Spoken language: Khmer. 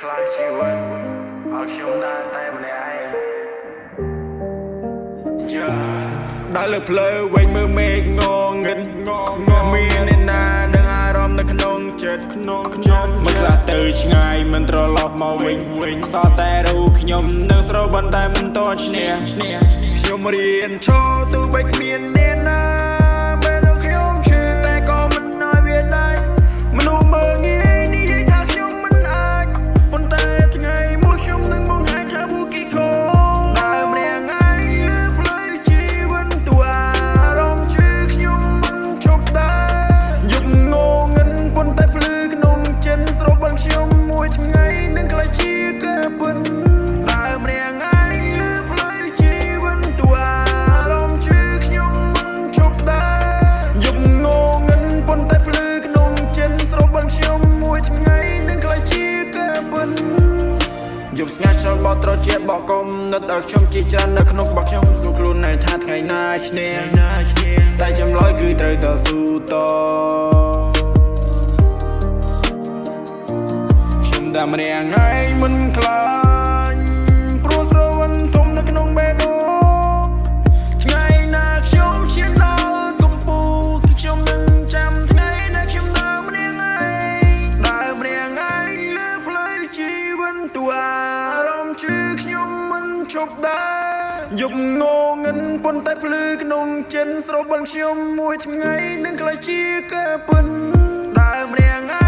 ខ្លះជីវិតឲ្យខ្ញុំដើរតែម្នាក់ឯងដើរលើផ្លូវវិញមើលមេឃងងឹតមានអ្នកណាដឹងអារម្មណ៍នៅក្នុងចិត្តមិនខ្លះទៅឆ្ងាយមិនត្រឡប់មកវិញសល់តែរូបខ្ញុំនឹងស្របន់តែមិនតឈ្នះខ្ញុំរៀនឈរទោះបីគ្មានអ្នកណាពេលនោះខ្ញុំឈឺតែក៏មិនឲ្យវាដាច់មនុស្សមើលងាយនិយាយថាខ្ញុំមិនអាចប៉ុន្តែថ្ងៃមួយខ្ញុំនឹងបង្ហាញថាពួកគេខុសដើរម្នាក់ឯងលើផ្លូវជីវិតទោះអារម្មណ៍ឈឺខ្ញុំមិនឈប់ដើរយប់ងងឹតប៉ុន្តែភ្លឺក្នុងចិត្តស្របន់ខ្ញុំមួយថ្ងៃនឹងក្លាយជាការពិតដើរម្នាក់ឯងលើផ្លូវជីវិតទោះអារម្មណ៍ឈឺខ្ញុំមិនឈប់ដើរយប់ងងឹតប៉ុន្តែភ្លឺក្នុងចិត្តស្របន់ខ្ញុំមួយថ្ងៃនឹងក្លាយជាការពិតយប់ស្ងាត់ចូលបោកត្រជាបោកកុំនឹកដល់ខ្ញុំជាច្រើននៅក្នុងបោកខ្ញុំសួរខ្លួនឯងថាថ្ងៃណាឈ្នះតែចម្លើយគឺត្រូវតស៊ូតខ្ញុំតែម្នាក់ឯងមិនខ្លាចព្រោះស្រវឹងធំនៅក្នុងបេះដូងថ្ងៃណាខ្ញុំឈានដល់កំពូលគឺខ្ញុំនឹងចាំថ្ងៃណាខ្ញុំដើរម្នាក់ឯងដើរម្នាក់ឯងលើផ្លូវជីវិតទោះអារម្មណ៍ឈឺខ្ញុំមិនឈប់ដើរយប់ងងឹតប៉ុន្តែភ្លឺក្នុងចិត្តស្របន់ខ្ញុំមួយថ្ងៃនឹងក្លាយជាការពិតដើរម្នាក់ឯង